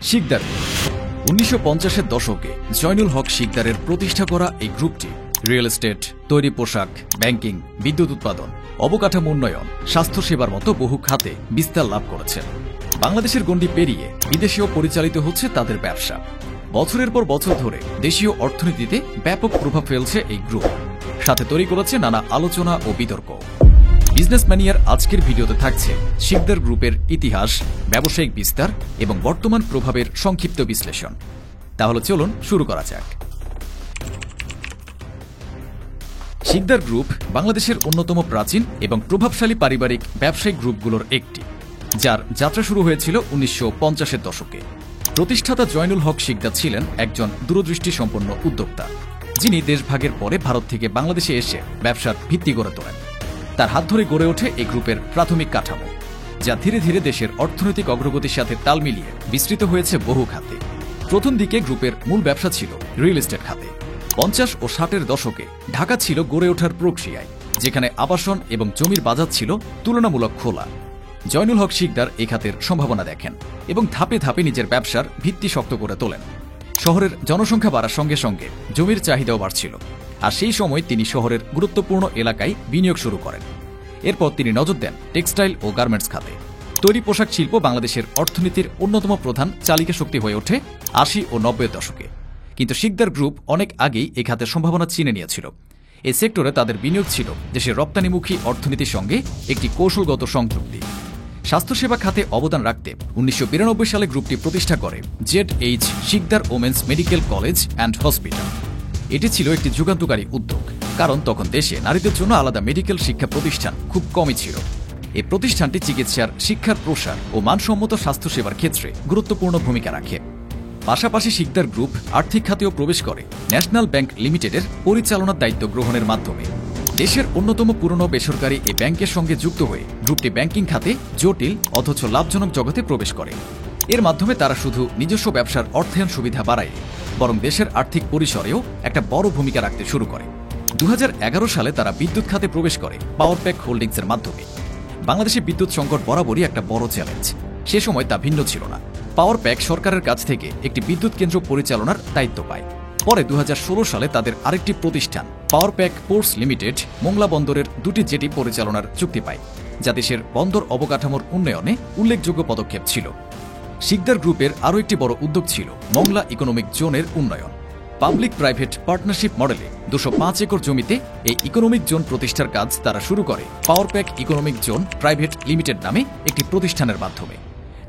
শিকদার ১৯৫০-এর দশকে জয়নুল হক শিকদারের প্রতিষ্ঠা করা এই গ্রুপটি রিয়েল এস্টেট, তৈরি পোশাক, ব্যাংকিং, বিদ্যুৎ উৎপাদন, অবকাঠামো উন্নয়ন, স্বাস্থ্যসেবার মতো বহু খাতে বিস্তার লাভ করেছে। বাংলাদেশের গণ্ডি পেরিয়ে বিদেশেও পরিচালিত হচ্ছে তাদের ব্যবসা। বছরের পর বছর ধরে দেশীয় অর্থনীতিতে ব্যাপক প্রভাব ফেলছে এই গ্রুপ, সাথে তৈরি করেছে নানা আলোচনা ও বিতর্ক। বিজনেস ম্যানিয়ার আজকের ভিডিওতে থাকছে শিকদার গ্রুপের ইতিহাস, ব্যবসায়িক বিস্তার এবং বর্তমান প্রভাবের সংক্ষিপ্ত বিশ্লেষণ। তাহলে চলুন শুরু করা যাক। শিকদার গ্রুপ বাংলাদেশের অন্যতম প্রাচীন এবং প্রভাবশালী পারিবারিক ব্যবসায়িক গ্রুপগুলোর একটি, যার যাত্রা শুরু হয়েছিল ১৯৫০-এর দশকে। প্রতিষ্ঠাতা জয়নুল হক শিকদার ছিলেন একজন দূরদৃষ্টি সম্পন্ন উদ্যোক্তা, যিনি দেশভাগের পরে ভারত থেকে বাংলাদেশে এসে ব্যবসার ভিত্তি গড়ে তোলেন। তার হাত ধরে গড়ে ওঠে এই গ্রুপের প্রাথমিক কাঠামো, যা ধীরে ধীরে দেশের অর্থনৈতিক অগ্রগতির সাথে তাল মিলিয়ে বিস্তৃত হয়েছে বহু খাতে। প্রথম দিকে গ্রুপের মূল ব্যবসা ছিল রিয়েল এস্টেট খাতে। ৫০ ও ৬০-এর দশকে ঢাকা ছিল গড়ে ওঠার প্রক্রিয়ায়, যেখানে আবাসন এবং জমির বাজার ছিল তুলনামূলক খোলা। জয়নুল হক শিকদার এই খাতের সম্ভাবনা দেখেন এবং ধাপে ধাপে নিজের ব্যবসার ভিত্তি শক্ত করে তোলেন। শহরের জনসংখ্যা বাড়ার সঙ্গে সঙ্গে জমির চাহিদাও বাড়ছিল, আর সেই সময় তিনি শহরের গুরুত্বপূর্ণ এলাকায় বিনিয়োগ শুরু করেন। এরপর তিনি নজর দেন টেক্সটাইল ও গার্মেন্টস খাতে। তৈরি পোশাক শিল্প বাংলাদেশের অর্থনীতির অন্যতম প্রধান চালিকা শক্তি হয়ে ওঠে ৮০ ও ৯০-এর দশকে। কিন্তু শিকদার গ্রুপ অনেক আগেই এই খাতের সম্ভাবনা চিনে নিয়েছিল। এই সেক্টরে তাদের বিনিয়োগ ছিল দেশের রপ্তানিমুখী অর্থনীতির সঙ্গে একটি কৌশলগত সংযুক্তি। স্বাস্থ্যসেবা খাতে অবদান রাখতে ১৯৯২ সালে গ্রুপটি প্রতিষ্ঠা করে ZH Sikdar women's medical college and hospital. এটি ছিল একটি যুগান্তকারী উদ্যোগ, কারণ তখন দেশে নারীদের জন্য আলাদা মেডিকেল শিক্ষা প্রতিষ্ঠান খুব কমই ছিল। এই প্রতিষ্ঠানটি চিকিৎসার শিক্ষার প্রসার ও মানসম্মত স্বাস্থ্যসেবার ক্ষেত্রে গুরুত্বপূর্ণ ভূমিকা রাখে। পাশাপাশি শিকদার গ্রুপ আর্থিক খাতেও প্রবেশ করে ন্যাশনাল ব্যাংক লিমিটেডের পরিচালনার দায়িত্ব গ্রহণের মাধ্যমে। দেশের অন্যতম পুরনো বেসরকারি এই ব্যাংকের সঙ্গে যুক্ত হয়ে গ্রুপটি ব্যাংকিং খাতে জটিল অথচ লাভজনক জগতে প্রবেশ করে। এর মাধ্যমে তারা শুধু নিজস্ব ব্যবসার অর্থায়ন সুবিধা বাড়ায়, বরং দেশের আর্থিক পরিসরেও একটা বড় ভূমিকা রাখতে শুরু করে। ২০১১ সালে তারা বিদ্যুৎ খাতে প্রবেশ করে পাওয়ার প্যাক হোল্ডিংসের মাধ্যমে। বাংলাদেশে বিদ্যুৎ সংকট বরাবরই একটা বড় চ্যালেঞ্জ। সে সময় তা ভিন্ন ছিল না। পাওয়ার প্যাক সরকারের কাছ থেকে একটি বিদ্যুৎ কেন্দ্র পরিচালনার দায়িত্ব পায়। পরে ২০১৬ সালে তাদের আরেকটি প্রতিষ্ঠান power pack ports limited Mongla বন্দরের ২টি জেটি পরিচালনার চুক্তি পায়, যা দেশের বন্দর অবকাঠামোর উন্নয়নে উল্লেখযোগ্য পদক্ষেপ ছিল। শিকদার গ্রুপের আরও একটি বড় উদ্যোগ ছিল মোংলা ইকোনমিক জোনের উন্নয়ন। পাবলিক প্রাইভেট পার্টনারশিপ মডেলে ২০৫ একর জমিতে এই ইকোনমিক জোন প্রতিষ্ঠার কাজ তারা শুরু করে power pack economic zone private limited নামে একটি প্রতিষ্ঠানের মাধ্যমে,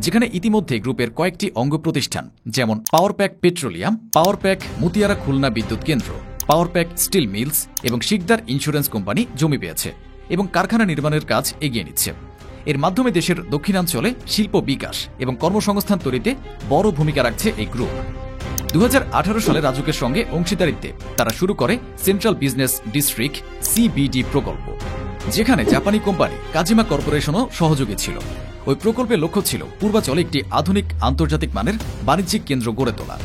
যেখানে ইতিমধ্যে গ্রুপের কয়েকটি অঙ্গ প্রতিষ্ঠান যেমন power pack petroleum, power pack মুতিয়ারা Khulna বিদ্যুৎ কেন্দ্র, পাওয়ার প্যাক স্টিল মিলস এবং শিকদার ইন্স্যুরেন্স কোম্পানি জমি পেয়েছে এবং কারখানা নির্মাণের কাজ এগিয়ে নিচ্ছে। এর মাধ্যমে দেশের দক্ষিণাঞ্চলে শিল্প বিকাশ এবং কর্মসংস্থান তৈরিতে বড় ভূমিকা রাখছে এই গ্রুপ। ২০১৮ সালে রাজুকের সঙ্গে অংশীদারিত্বে তারা শুরু করে সেন্ট্রাল বিজনেস ডিস্ট্রিক্ট CBD প্রকল্প, যেখানে জাপানি কোম্পানি কাজিমা কর্পোরেশনও সহযোগী ছিল। ওই প্রকল্পের লক্ষ্য ছিল পূর্বাঞ্চলে একটি আধুনিক আন্তর্জাতিক মানের বাণিজ্যিক কেন্দ্র গড়ে তোলা।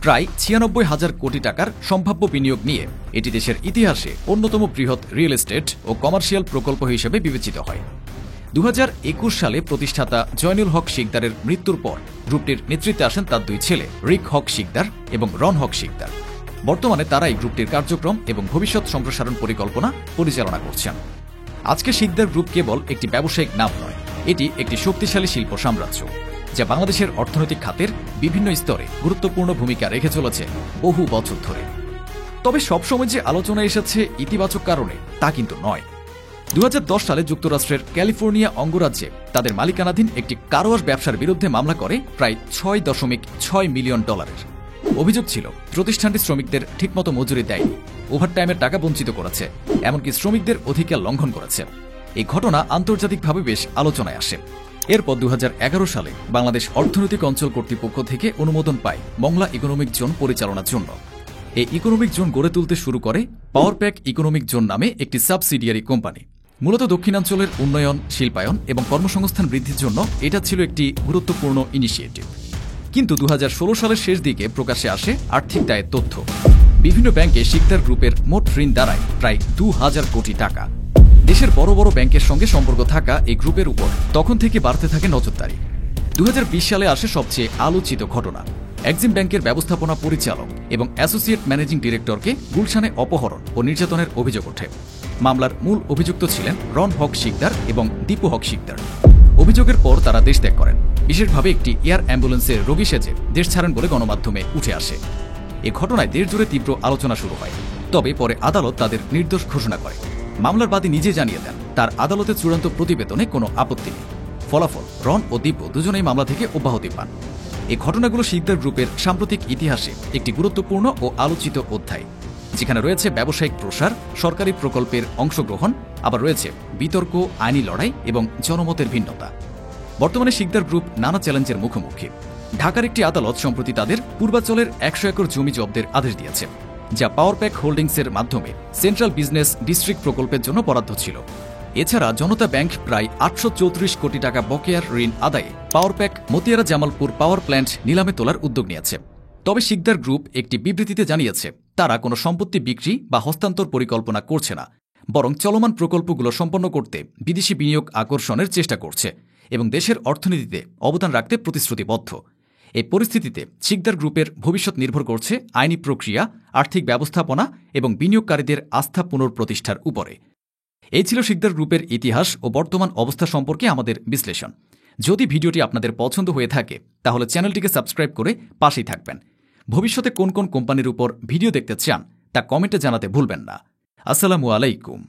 প্রায় ৯৬,০০০ কোটি টাকার সম্ভাব্য বিনিয়োগ নিয়ে এটি দেশের ইতিহাসে অন্যতম বৃহৎ রিয়েল এস্টেট ও কমার্শিয়াল প্রকল্প হিসেবে বিবেচিত হয়। ২০২১ সালে প্রতিষ্ঠাতা জয়নুল হক শিকদারের মৃত্যুর পর গ্রুপটির নেতৃত্বে আসেন তার দুই ছেলে রিক হক শিকদার এবং রন হক শিকদার। বর্তমানে তারা এই গ্রুপটির কার্যক্রম এবং ভবিষ্যৎ সম্প্রসারণ পরিকল্পনা পরিচালনা করছেন। আজকে শিকদার গ্রুপ কেবল একটি ব্যবসায়িক নাম নয়, এটি একটি শক্তিশালী শিল্প সাম্রাজ্য, যা বাংলাদেশের অর্থনৈতিক খাতের বিভিন্ন স্তরে গুরুত্বপূর্ণ ভূমিকা রেখে চলেছে বহু বছর ধরে। তবে সবসময় যে আলোচনা এসেছে ইতিবাচক কারণে তা কিন্তু নয়। ২০১০ সালে যুক্তরাষ্ট্রের ক্যালিফোর্নিয়া অঙ্গরাজ্যে তাদের মালিকানাধীন একটি কারওয়াশ ব্যবসার বিরুদ্ধে মামলা করে প্রায় $৬.৬ মিলিয়ন। অভিযোগ ছিল প্রতিষ্ঠানটি শ্রমিকদের ঠিকমতো মজুরি দেয়নি, ওভারটাইমের টাকা বঞ্চিত করেছে, এমনকি শ্রমিকদের অধিকার লঙ্ঘন করেছে। এই ঘটনা আন্তর্জাতিকভাবে বেশ আলোচনায় আসে। এরপর ২০১১ সালে বাংলাদেশ অর্থনৈতিক অঞ্চল কর্তৃপক্ষ থেকে অনুমোদন পায় মোংলা ইকোনমিক জোন পরিচালনার জন্য। এই ইকোনমিক জোন গড়ে তুলতে শুরু করে পাওয়ার প্যাক ইকোনমিক জোন নামে একটি সাবসিডিয়ারি কোম্পানি। মূলত দক্ষিণাঞ্চলের উন্নয়ন, শিল্পায়ন এবং কর্মসংস্থান বৃদ্ধির জন্য এটা ছিল একটি গুরুত্বপূর্ণ ইনিশিয়েটিভ। কিন্তু ২০১৬ সালের শেষ দিকে প্রকাশ্যে আসে আর্থিক দায়ের তথ্য। বিভিন্ন ব্যাংকে শিকদার গ্রুপের মোট ঋণ দাঁড়ায় প্রায় ২,০০০ কোটি টাকা। দেশের বড় বড় ব্যাংকের সঙ্গে সম্পর্ক থাকা এই গ্রুপের উপর তখন থেকে বাড়তে থাকে নজরদারি। 2020 সালে আসে সবচেয়ে আলোচিত ঘটনা। এক্সিম ব্যাংকের ব্যবস্থাপনা পরিচালক এবং অ্যাসোসিয়েট ম্যানেজিং ডিরেক্টরকে গুলশানে অপহরণ ও নির্যাতনের অভিযোগ ওঠে। মামলার মূল অভিযুক্ত ছিলেন রন হক শিকদার এবং দীপু হক শিকদার। অভিযোগের পর তারা দেশ ত্যাগ করেন। বিশেষভাবে একটি এয়ার অ্যাম্বুলেন্সের রোগী সেজে দেশ ছাড়েন বলে গণমাধ্যমে উঠে আসে। এ ঘটনায় দেশজুড়ে তীব্র আলোচনা শুরু হয়। তবে পরে আদালত তাদের নির্দোষ ঘোষণা করে। মামলার বাদী নিজে জানিয়ে দেন তার আদালতে চূড়ান্ত প্রতিবেদনে কোনো আপত্তি নেই। ফলাফল, রন ও দীপু দুজনেই মামলা থেকে অব্যাহতি পান। এই ঘটনাগুলো শিকদার গ্রুপের সাম্প্রতিক ইতিহাসে একটি গুরুত্বপূর্ণ ও আলোচিত অধ্যায়, যেখানে রয়েছে ব্যবসায়িক প্রসার, সরকারি প্রকল্পের অংশগ্রহণ, আবার রয়েছে বিতর্ক, আইনি লড়াই এবং জনমতের ভিন্নতা। বর্তমানে শিকদার গ্রুপ নানা চ্যালেঞ্জের মুখোমুখি। ঢাকার একটি আদালত সম্প্রতি তাদের পূর্বাচলের 100 একর জমি জব্দের আদেশ দিয়েছে, যা পাওয়ার প্যাক হোল্ডিংসের মাধ্যমে সেন্ট্রাল বিজনেস ডিস্ট্রিক্ট প্রকল্পের জন্য বরাদ্দ ছিল। এছাড়া জনতা ব্যাংক প্রায় 834 কোটি টাকা বকেয়ার ঋণ আদায়ে power pack মতিয়ারা Jamalpur power plant নিলামে তোলার উদ্যোগ নিয়েছে। তবে শিকদার গ্রুপ একটি বিবৃতিতে জানিয়েছে তারা কোনো সম্পত্তি বিক্রি বা হস্তান্তর পরিকল্পনা করছে না, বরং চলমান প্রকল্পগুলো সম্পন্ন করতে বিদেশি বিনিয়োগ আকর্ষণের চেষ্টা করছে এবং দেশের অর্থনীতিতে অবদান রাখতে প্রতিশ্রুতিবদ্ধ। এই পরিস্থিতিতে শিকদার গ্রুপের ভবিষ্যৎ নির্ভর করছে আইনি প্রক্রিয়া, আর্থিক ব্যবস্থাপনা এবং বিনিয়োগকারীদের আস্থা পুনঃপ্রতিষ্ঠার উপরে। এই ছিল শিকদার গ্রুপের ইতিহাস ও বর্তমান অবস্থা সম্পর্কে আমাদের বিশ্লেষণ। যদি ভিডিওটি আপনাদের পছন্দ হয়ে থাকে তাহলে চ্যানেলটিকে সাবস্ক্রাইব করে পাশেই থাকবেন। ভবিষ্যতে কোন কোন কোম্পানির উপর ভিডিও দেখতে চান তা কমেন্টে জানাতে ভুলবেন না। আসসালামু আলাইকুম।